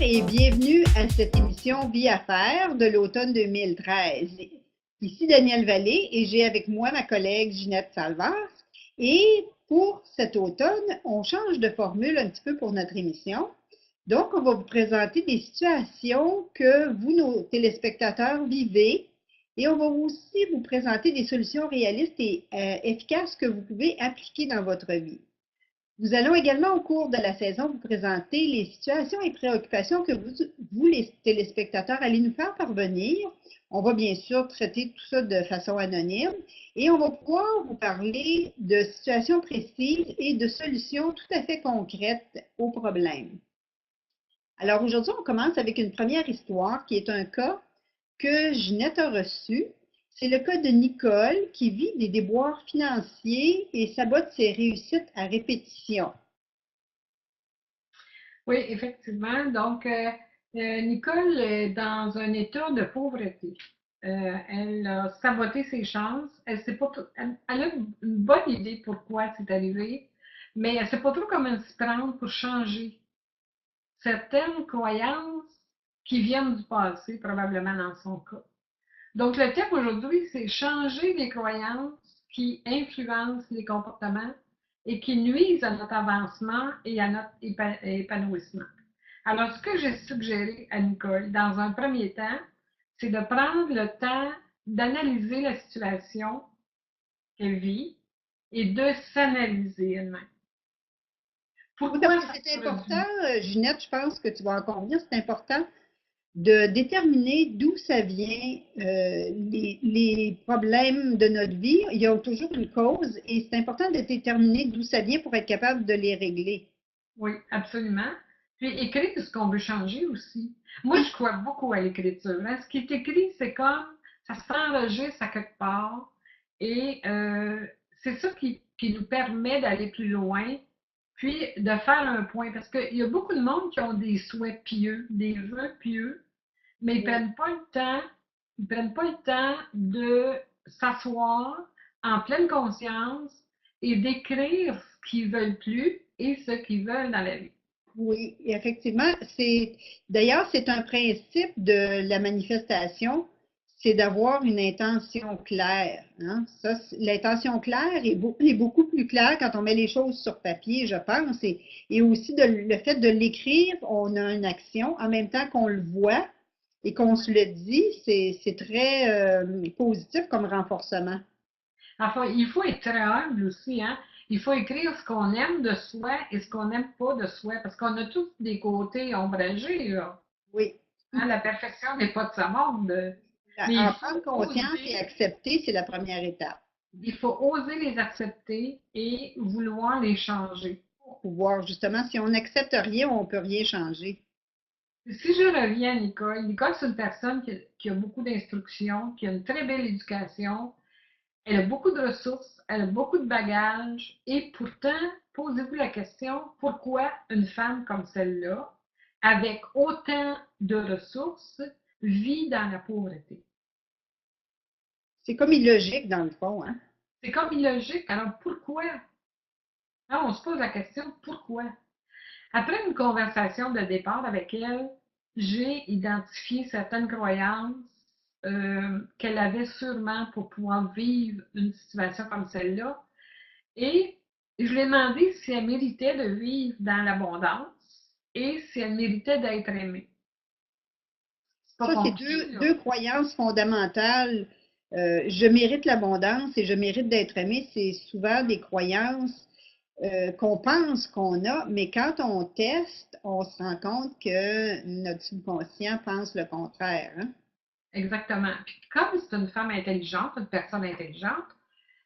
et bienvenue à cette émission Vie à faire de l'automne 2013. Ici Danielle Vallée et j'ai avec moi ma collègue Ginette Salvas. Et pour cet automne, on change de formule un petit peu pour notre émission. Donc, on va vous présenter des situations que vous, nos téléspectateurs, vivez et on va aussi vous présenter des solutions réalistes et efficaces que vous pouvez appliquer dans votre vie. Nous allons également, au cours de la saison, vous présenter les situations et préoccupations que vous, les téléspectateurs, allez nous faire parvenir. On va bien sûr traiter tout ça de façon anonyme et on va pouvoir vous parler de situations précises et de solutions tout à fait concrètes aux problèmes. Alors aujourd'hui, on commence avec une première histoire qui est un cas que Ginette a reçu. C'est le cas de Nicole qui vit des déboires financiers et sabote ses réussites à répétition. Oui, effectivement. Donc, Nicole est dans un état de pauvreté. Elle a saboté ses chances. Elle sait pas elle a une bonne idée pourquoi c'est arrivé, mais elle ne sait pas trop comment s'y prendre pour changer certaines croyances qui viennent du passé, probablement dans son cas. Donc, le thème aujourd'hui, c'est changer les croyances qui influencent les comportements et qui nuisent à notre avancement et à notre épanouissement. Alors, ce que j'ai suggéré à Nicole, dans un premier temps, c'est de prendre le temps d'analyser la situation qu'elle vit et de s'analyser elle-même. Oui, parce Pourquoi que ça c'est se important, produit? Ginette, je pense que tu vas en convenir, c'est important de déterminer d'où ça vient, les problèmes de notre vie. Il y a toujours une cause et c'est important de déterminer d'où ça vient pour être capable de les régler. Oui, absolument. Puis écrire ce qu'on veut changer aussi. Moi, je Oui, crois beaucoup à l'écriture, hein. Ce qui est écrit, c'est comme ça s'enregistre à quelque part et c'est ça qui nous permet d'aller plus loin, puis de faire un point. Parce qu'il y a beaucoup de monde qui ont des souhaits pieux, des vœux pieux, mais oui. ils prennent pas le temps de s'asseoir en pleine conscience et d'écrire ce qu'ils veulent plus et ce qu'ils veulent dans la vie. Oui, effectivement, d'ailleurs, c'est un principe de la manifestation, c'est d'avoir une intention claire, hein. Ça, l'intention claire est beaucoup plus claire quand on met les choses sur papier, je pense, et aussi le fait de l'écrire, on a une action en même temps qu'on le voit et qu'on se le dit, c'est très positif comme renforcement. Enfin, il faut être très humble aussi, hein. Il faut écrire ce qu'on aime de soi et ce qu'on n'aime pas de soi, parce qu'on a tous des côtés ombragés, là. Oui. Hein, la perfection n'est pas de ce monde. Mais En prendre conscience et oser, accepter, c'est la première étape. il faut oser les accepter et vouloir les changer. Pour pouvoir, justement, si on n'accepte rien, on ne peut rien changer. Si je reviens à Nicole, Nicole, c'est une personne qui a beaucoup d'instructions, qui a une très belle éducation, elle a beaucoup de ressources, elle a beaucoup de bagages, et pourtant, posez-vous la question, pourquoi une femme comme celle-là, avec autant de ressources, vit dans la pauvreté? C'est comme illogique, dans le fond, hein? C'est comme illogique. Alors pourquoi? Là, on se pose la question, pourquoi? Après une conversation de départ avec elle, j'ai identifié certaines croyances qu'elle avait sûrement pour pouvoir vivre une situation comme celle-là. Et je lui ai demandé si elle méritait de vivre dans l'abondance et si elle méritait d'être aimée. C'est pas Ça, c'est compliqué, là. deux croyances fondamentales. Je mérite l'abondance et je mérite d'être aimé. C'est souvent des croyances qu'on pense qu'on a, mais quand on teste, on se rend compte que notre subconscient pense le contraire, hein? Exactement. Puis comme c'est une femme intelligente, une personne intelligente,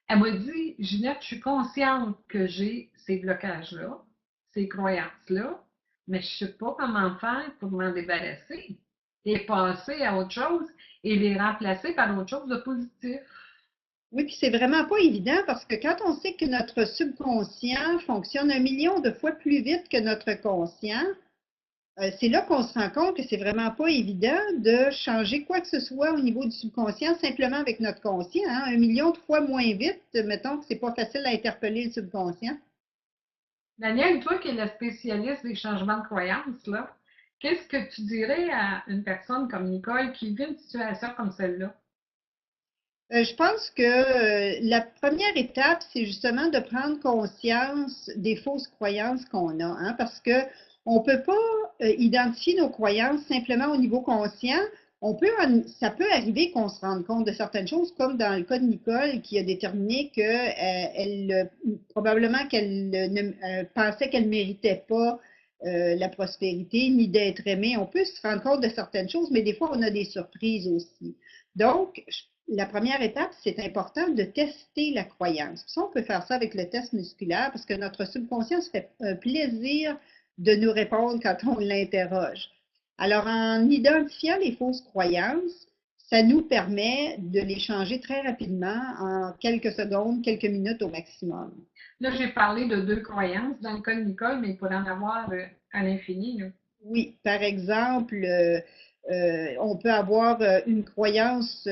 elle m'a dit, Ginette, je suis consciente que j'ai ces blocages-là, ces croyances-là, mais je ne sais pas comment faire pour m'en débarrasser et passer à autre chose et les remplacer par autre chose de positif. Oui, puis c'est vraiment pas évident parce que quand on sait que notre subconscient fonctionne 1 million de fois plus vite que notre conscient, c'est là qu'on se rend compte que c'est vraiment pas évident de changer quoi que ce soit au niveau du subconscient simplement avec notre conscient, hein. 1 million de fois moins vite, mettons que c'est pas facile à interpeller le subconscient. Daniel, toi qui es la spécialiste des changements de croyances, là, Qu'est-ce que tu dirais à une personne comme Nicole qui vit une situation comme celle-là? Je pense que la première étape, c'est justement de prendre conscience des fausses croyances qu'on a, hein, parce que on peut pas identifier nos croyances simplement au niveau conscient. Ça peut arriver qu'on se rende compte de certaines choses, comme dans le cas de Nicole, qui a déterminé que probablement qu'elle pensait qu'elle méritait pas la prospérité ni d'être aimée. On peut se rendre compte de certaines choses, mais des fois, on a des surprises aussi. Donc, la première étape, c'est important de tester la croyance. Puis ça, on peut faire ça avec le test musculaire parce que notre subconscient se fait un plaisir de nous répondre quand on l'interroge. Alors, en identifiant les fausses croyances, ça nous permet de les changer très rapidement en quelques secondes, quelques minutes au maximum. Là, j'ai parlé de 2 croyances dans le cas de Nicole, mais il pourrait en avoir à l'infini, là. Oui, par exemple, on peut avoir une croyance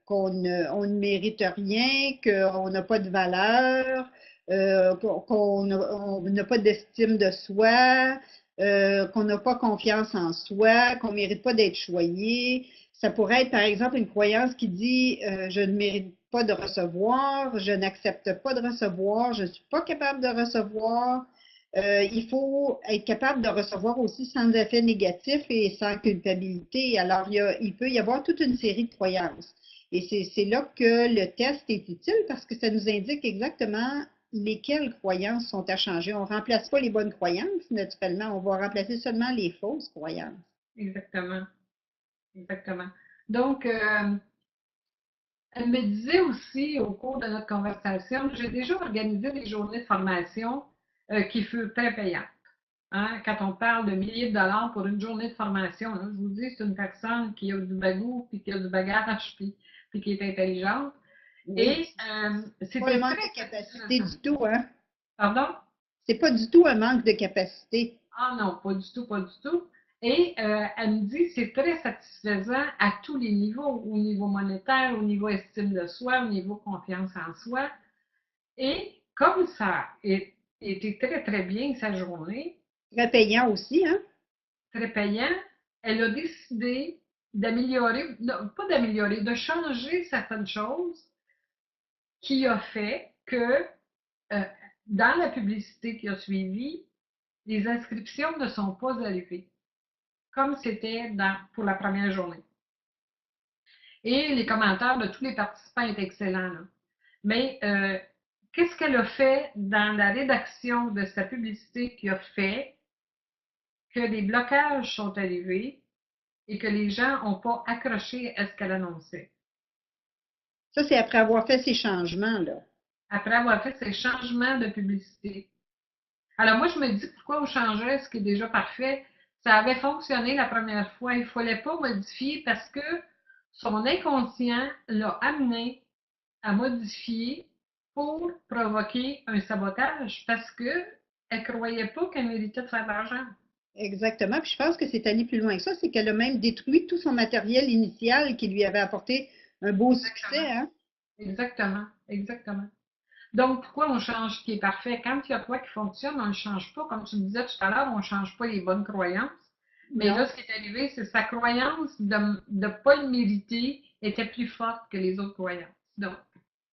qu'on ne mérite rien, qu'on n'a pas de valeur, qu'on n'a pas d'estime de soi, qu'on n'a pas confiance en soi, qu'on ne mérite pas d'être choyé. Ça pourrait être, par exemple, une croyance qui dit je ne mérite pas de recevoir, je n'accepte pas de recevoir, je ne suis pas capable de recevoir. Il faut être capable de recevoir aussi sans effet négatif et sans culpabilité. Alors, il peut y avoir toute une série de croyances. Et c'est là que le test est utile parce que ça nous indique exactement lesquelles croyances sont à changer. On ne remplace pas les bonnes croyances, naturellement, on va remplacer seulement les fausses croyances. Exactement, exactement. Donc, elle me disait aussi au cours de notre conversation, j'ai déjà organisé des journées de formation qui furent très payantes. Hein. Quand on parle de milliers de dollars pour une journée de formation, hein, je vous dis, c'est une personne qui a du bagou, puis qui a du bagage, puis qui est intelligente. Oui, Et c'est pas un c'était manque très de capacité satisfaisant. du tout, hein? Pardon? C'est pas du tout un manque de capacité. Ah non, pas du tout, pas du tout. Et elle me dit c'est très satisfaisant à tous les niveaux, au niveau monétaire, au niveau estime de soi, au niveau confiance en soi. Et comme ça a été très, très bien sa journée, Très payant aussi, hein? très payant, elle a décidé d'améliorer, non, pas d'améliorer, de changer certaines choses qui a fait que euh, dans la publicité qui a suivi, les inscriptions ne sont pas arrivées, comme c'était pour la première journée. Et les commentaires de tous les participants étaient excellents, là. Mais qu'est-ce qu'elle a fait dans la rédaction de sa publicité qui a fait que des blocages sont arrivés et que les gens n'ont pas accroché à ce qu'elle annonçait? Ça, c'est après avoir fait ces changements-là. Après avoir fait ces changements de publicité. Alors moi, je me dis pourquoi on changerait ce qui est déjà parfait? Ça avait fonctionné la première fois. Il ne fallait pas modifier parce que son inconscient l'a amené à modifier pour provoquer un sabotage parce que elle croyait pas qu'elle méritait de faire de l'argent. Exactement. Puis je pense que c'est allé plus loin que ça, c'est qu'elle a même détruit tout son matériel initial qui lui avait apporté un beau succès, Exactement. hein? Exactement. Exactement. Donc, pourquoi on change ce qui est parfait? Quand il y a quoi qui fonctionne, on ne le change pas. Comme tu me disais tout à l'heure, on ne change pas les bonnes croyances. Mais là, Non. ce qui est arrivé, c'est que sa croyance de ne pas le mériter était plus forte que les autres croyances. Donc,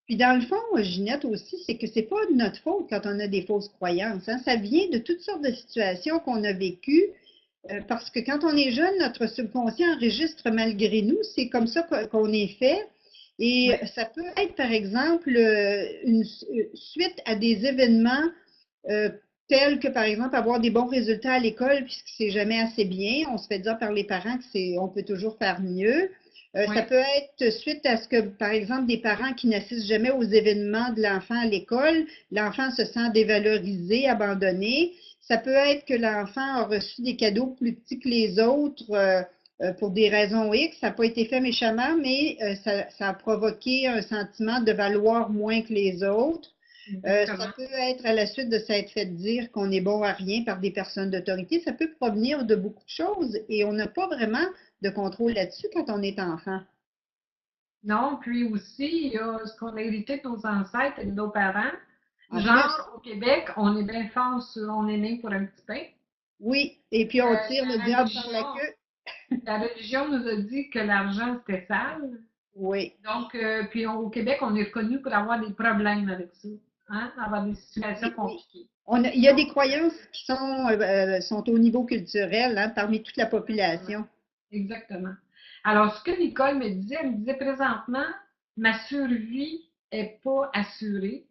Puis dans le fond, Ginette aussi, c'est que c'est pas de notre faute quand on a des fausses croyances, hein. Ça vient de toutes sortes de situations qu'on a vécues, parce que quand on est jeune, notre subconscient enregistre malgré nous. C'est comme ça qu'on est fait. Et oui, ça peut être, par exemple, suite à des événements euh, tels que, par exemple, avoir des bons résultats à l'école, puisque c'est jamais assez bien. On se fait dire par les parents que on peut toujours faire mieux. oui, Ça peut être suite à ce que, par exemple, des parents qui n'assistent jamais aux événements de l'enfant à l'école, l'enfant se sent dévalorisé, abandonné. Ça peut être que l'enfant a reçu des cadeaux plus petits que les autres pour des raisons X. Ça n'a pas été fait méchamment, mais ça a provoqué un sentiment de valoir moins que les autres. Ça exactement. peut être à la suite de s'être fait dire qu'on est bon à rien par des personnes d'autorité. Ça peut provenir de beaucoup de choses et on n'a pas vraiment de contrôle là-dessus quand on est enfant. Non, puis aussi, il y a ce qu'on a hérité de nos ancêtres et de nos parents. En plus, Genre, au Québec, on est bien fort sur on est né pour un petit pain. Oui, et puis on tire le La diable par la religion, queue. la religion nous a dit que l'argent, c'était sale. Oui. Donc, puis au Québec, on est reconnu pour avoir des problèmes avec ça, hein, avoir des situations Oui, oui. compliquées. Il y a des Donc, croyances qui sont au niveau culturel, hein, parmi toute la exactement. population. Exactement. Alors, ce que Nicole me disait, elle me disait présentement, ma survie est pas assurée.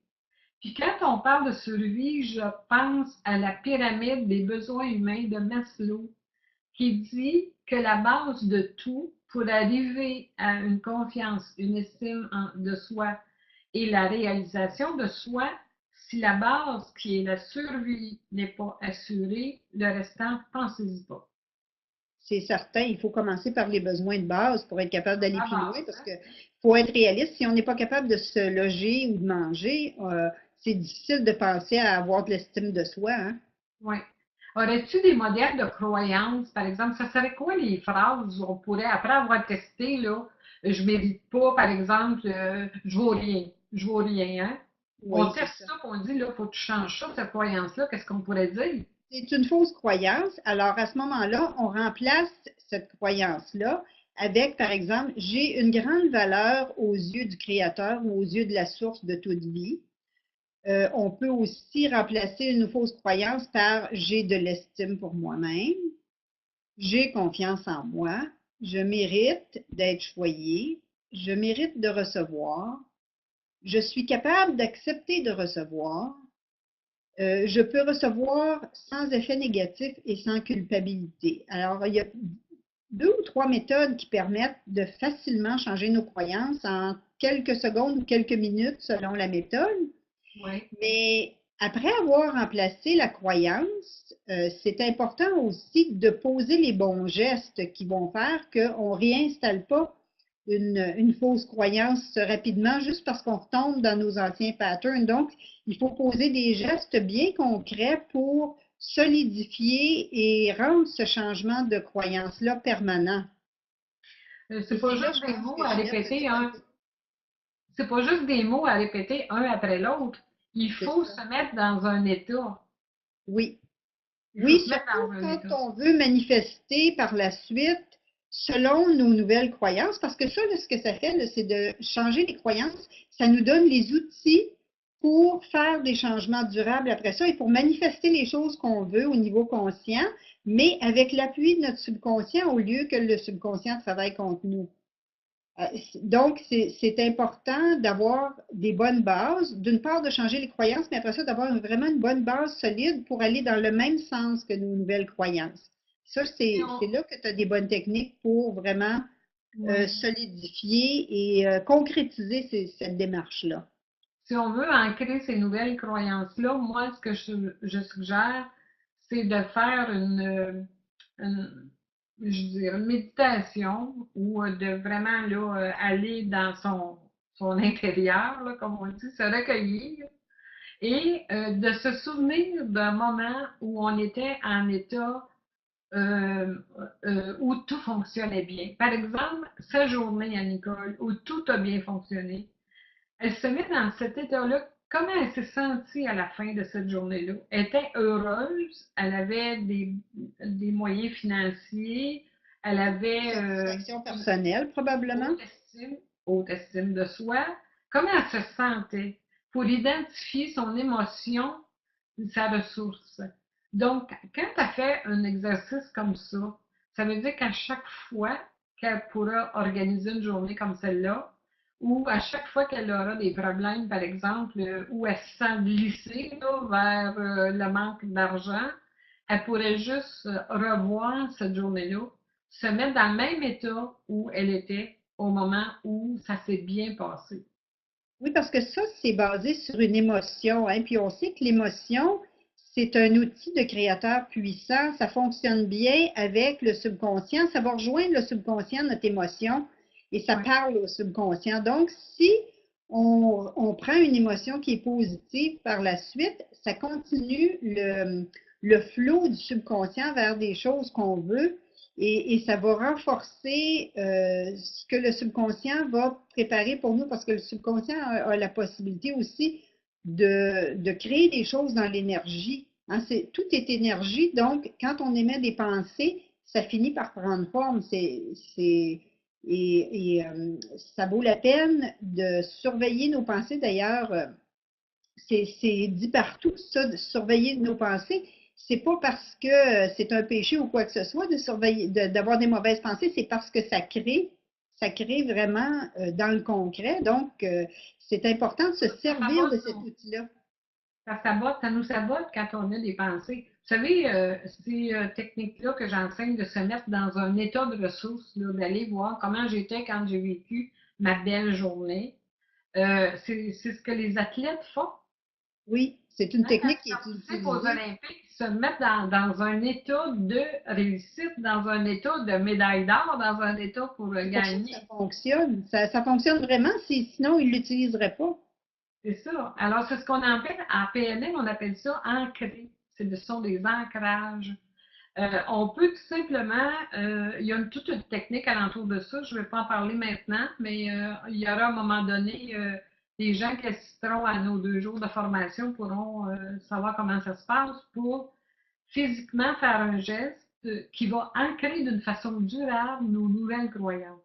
Puis quand on parle de survie, je pense à la pyramide des besoins humains de Maslow, qui dit que la base de tout pour arriver à une confiance, une estime de soi et la réalisation de soi, si la base qui est la survie n'est pas assurée, le restant, pensez-y pas. C'est certain, il faut commencer par les besoins de base pour être capable d'aller La plus loin base, parce hein? que faut être réaliste, si on n'est pas capable de se loger ou de manger, c'est difficile de penser à avoir de l'estime de soi, hein. Oui. Aurais-tu des modèles de croyances, par exemple, ça serait quoi les phrases où on pourrait, après avoir testé, là, je mérite pas, par exemple, je vaux rien, hein? On Oui, c'est teste ça. ça, puis on dit, là, faut que tu changes ça, cette croyance-là, qu'est-ce qu'on pourrait dire? C'est une fausse croyance. Alors, à ce moment-là, on remplace cette croyance-là avec, par exemple, j'ai une grande valeur aux yeux du Créateur ou aux yeux de la source de toute vie. On peut aussi remplacer une fausse croyance par j'ai de l'estime pour moi-même, j'ai confiance en moi, je mérite d'être choyé, je mérite de recevoir, je suis capable d'accepter de recevoir, je peux recevoir sans effet négatif et sans culpabilité. Alors, il y a deux ou trois méthodes qui permettent de facilement changer nos croyances en quelques secondes ou quelques minutes selon la méthode. Oui. Mais après avoir remplacé la croyance, c'est important aussi de poser les bons gestes qui vont faire qu'on ne réinstalle pas une fausse croyance rapidement juste parce qu'on retombe dans nos anciens patterns. Donc, il faut poser des gestes bien concrets pour solidifier et rendre ce changement de croyance-là permanent. C'est Et pas c'est là, juste je des pense mots que à Ginette peut répéter nous un, aider. c'est pas juste des mots à répéter un après l'autre. Il C'est faut ça. se mettre dans un état. Oui. Il faut Oui, se mettre surtout dans un quand état. on veut manifester par la suite selon nos nouvelles croyances, parce que ça, là, ce que ça fait, là, c'est de changer les croyances. Ça nous donne les outils pour faire des changements durables après ça et pour manifester les choses qu'on veut au niveau conscient, mais avec l'appui de notre subconscient au lieu que le subconscient travaille contre nous. Donc, c'est important d'avoir des bonnes bases. D'une part, de changer les croyances, mais après ça, d'avoir vraiment une bonne base solide pour aller dans le même sens que nos nouvelles croyances. Ça, Si c'est là que tu as des bonnes techniques pour vraiment ouais. solidifier et concrétiser cette démarche-là. Si on veut ancrer ces nouvelles croyances-là, moi, ce que je suggère, c'est de faire une- je dirais, une méditation ou de vraiment là, aller dans son intérieur, là, comme on dit, se recueillir et de se souvenir d'un moment où on était en état euh, où tout fonctionnait bien. Par exemple, sa journée à Nicole, où tout a bien fonctionné. Elle se met dans cet état-là. Comment elle s'est sentie à la fin de cette journée-là? Elle était heureuse, elle avait des moyens financiers, elle avait Satisfaction une personnelle, probablement. haute estime, haute estime de soi. Comment elle se sentait? Pour identifier son émotion, sa ressource. Donc, quand tu as fait un exercice comme ça veut dire qu'à chaque fois qu'elle pourra organiser une journée comme celle-là, ou à chaque fois qu'elle aura des problèmes, par exemple, où elle se sent glisser là, vers le manque d'argent, elle pourrait juste revoir cette journée-là, se mettre dans le même état où elle était au moment où ça s'est bien passé. Oui, parce que ça, c'est basé sur une émotion, hein. Puis on sait que l'émotion, c'est un outil de créateur puissant. Ça fonctionne bien avec le subconscient. Ça va rejoindre le subconscient, notre émotion, et ça Oui. parle au subconscient. Donc, si on prend une émotion qui est positive par la suite, ça continue le flot du subconscient vers des choses qu'on veut et ça va renforcer ce que le subconscient va préparer pour nous parce que le subconscient a la possibilité aussi de créer des choses dans l'énergie. Hein, tout est énergie, donc quand on émet des pensées, ça finit par prendre forme. Ça vaut la peine de surveiller nos pensées. D'ailleurs, c'est dit partout, ça, de surveiller nos pensées. C'est pas parce que c'est un péché ou quoi que ce soit de surveiller, d'avoir des mauvaises pensées, c'est parce que ça crée vraiment dans le concret. Donc, c'est important de se Ça servir de sabote cet outil-là. ça nous sabote quand on a des pensées. Vous savez, ces techniques-là que j'enseigne de se mettre dans un état de ressources, d'aller voir comment j'étais quand j'ai vécu ma belle journée, c'est ce que les athlètes font. Oui, c'est une Hein, quand technique qui ils est participent aux utilisée. Olympiques, ils se mettent dans un état de réussite, dans un état de médaille d'or, dans un état pour C'est pour ça que ça gagner. fonctionne. Ça fonctionne vraiment, sinon ils ne l'utiliseraient pas. C'est ça. Alors, c'est ce qu'on appelle, en PNL, on appelle ça ancrer. Ce sont des ancrages. On peut tout simplement, il y a toute une technique alentour de ça, je ne vais pas en parler maintenant, mais il y aura à un moment donné, des gens qui assisteront à nos 2 jours de formation pourront savoir comment ça se passe pour physiquement faire un geste qui va ancrer d'une façon durable nos nouvelles croyances.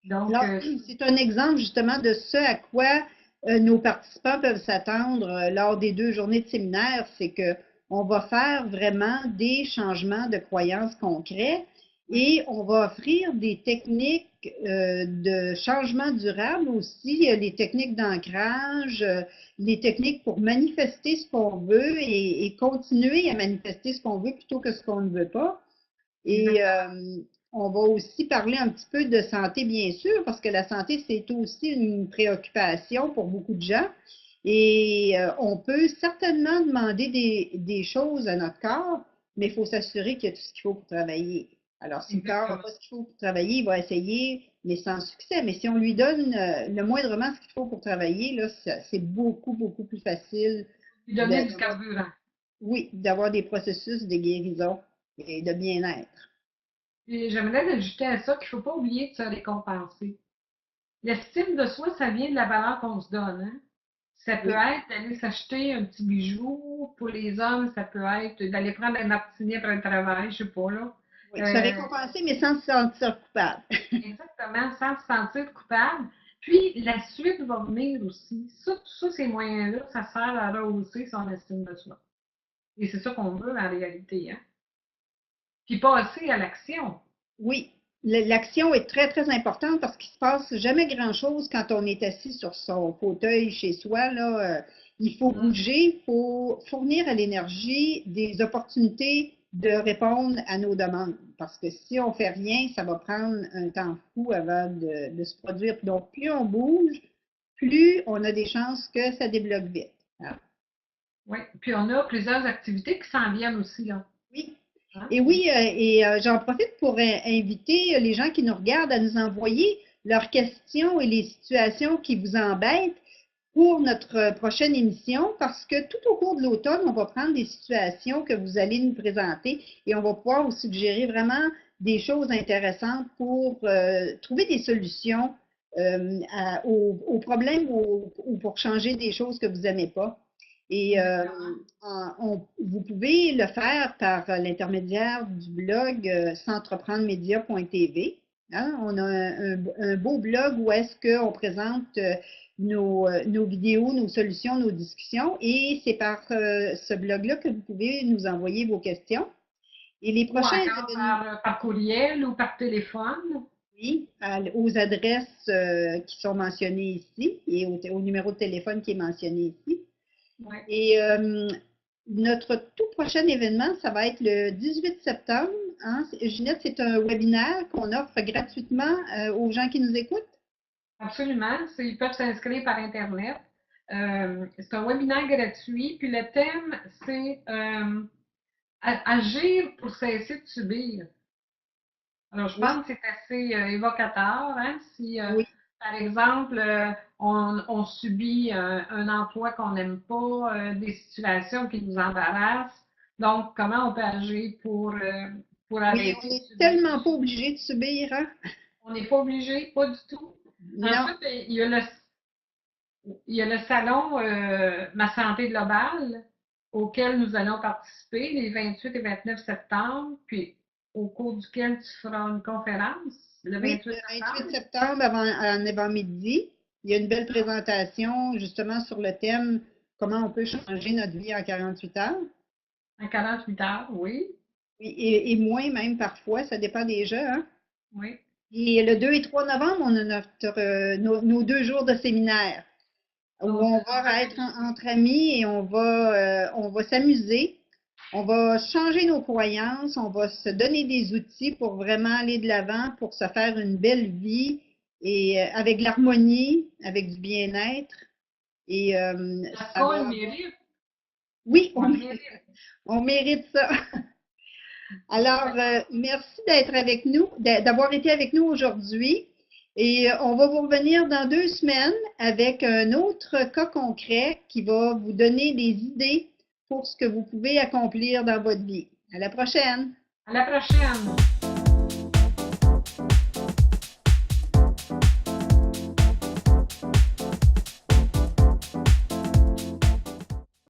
Donc, Alors, c'est un exemple justement de ce à quoi nos participants peuvent s'attendre lors des 2 journées de séminaire, c'est que on va faire vraiment des changements de croyances concrets et on va offrir des techniques de changement durable aussi, les techniques d'ancrage, les techniques pour manifester ce qu'on veut et continuer à manifester ce qu'on veut plutôt que ce qu'on ne veut pas. Et exactement. on va aussi parler un petit peu de santé, bien sûr, parce que la santé, c'est aussi une préoccupation pour beaucoup de gens. Et on peut certainement demander des choses à notre corps, mais il faut s'assurer qu'il y a tout ce qu'il faut pour travailler. Alors, si le corps n'a Exactement. pas ce qu'il faut pour travailler, il va essayer, mais sans succès. Mais si on lui donne le moindrement ce qu'il faut pour travailler, là, c'est beaucoup, beaucoup plus facile Lui donner du d'avoir, carburant. oui, d'avoir des processus de guérison et de bien-être. Et j'aimerais ajouter à ça qu'il ne faut pas oublier de se récompenser. L'estime de soi, ça vient de la valeur qu'on se donne. Hein? Ça peut Oui. être d'aller s'acheter un petit bijou. Pour les hommes, ça peut être d'aller prendre un martini après le travail, je sais pas là. Oui, se Euh, récompenser, mais sans se sentir coupable. exactement, sans se sentir coupable. Puis la suite va venir aussi. Ça, tout ça, ces moyens-là, ça sert à rehausser son estime de soi. Et c'est ça qu'on veut en réalité. Hein? Puis passer à l'action. Oui, l'action est très, très importante parce qu'il ne se passe jamais grand-chose quand on est assis sur son fauteuil chez soi, là. Il faut Mm. bouger, il faut fournir à l'énergie des opportunités de répondre à nos demandes. Parce que si on fait rien, ça va prendre un temps fou avant de se produire. Donc, plus on bouge, plus on a des chances que ça débloque vite. Hein? Oui. Puis on a plusieurs activités qui s'en viennent aussi là. Oui. Hein? Et oui, j'en profite pour inviter les gens qui nous regardent à nous envoyer leurs questions et les situations qui vous embêtent pour notre prochaine émission, parce que tout au cours de l'automne, on va prendre des situations que vous allez nous présenter et on va pouvoir vous suggérer vraiment des choses intéressantes pour trouver des solutions aux problèmes ou pour changer des choses que vous n'aimez pas. Et Exactement. vous pouvez le faire par l'intermédiaire du blog centreprendremedia.tv. Hein? On a un beau blog où est-ce qu'on présente nos vidéos, nos solutions, nos discussions. Et c'est par ce blog-là que vous pouvez nous envoyer vos questions. Et les Ou prochains encore événements, par courriel ou par téléphone. oui, aux adresses qui sont mentionnées ici et au numéro de téléphone qui est mentionné ici. Ouais. Et notre tout prochain événement, ça va être le 18 septembre. Hein. Ginette, c'est un webinaire qu'on offre gratuitement aux gens qui nous écoutent. Absolument. Ils peuvent s'inscrire par Internet. C'est un webinaire gratuit. Puis le thème, c'est agir pour cesser de subir. Alors, je Oui, pense que c'est assez évocateur. Hein? Si, oui, par exemple, on subit un emploi qu'on n'aime pas, des situations qui nous embarrassent. Donc, comment on peut agir pour oui, on arrêter de n'est subir? tellement pas obligé de subir, hein? On n'est pas obligé, pas du tout. Non, Ensuite, il y a le salon Ma santé globale. auquel nous allons participer les 28 et 29 septembre, puis au cours duquel tu feras une conférence le Oui, 28 le 28 septembre. septembre en avant-midi, il y a une belle présentation justement sur le thème comment on peut changer notre vie en 48 heures. En 48 heures, oui. Et moins même parfois, ça dépend des jeux, hein? Oui. Et le 2 et 3 novembre, on a nos 2 jours de séminaire où Donc, on va être entre amis et on va s'amuser. On va changer nos croyances, on va se donner des outils pour vraiment aller de l'avant, pour se faire une belle vie et avec l'harmonie, avec du bien-être. Et parce ça qu'on le va. mérite. Oui, On le mérite. on mérite ça. Alors, merci d'être avec nous, d'avoir été avec nous aujourd'hui. Et on va vous revenir dans 2 semaines avec un autre cas concret qui va vous donner des idées pour ce que vous pouvez accomplir dans votre vie. À la prochaine! À la prochaine.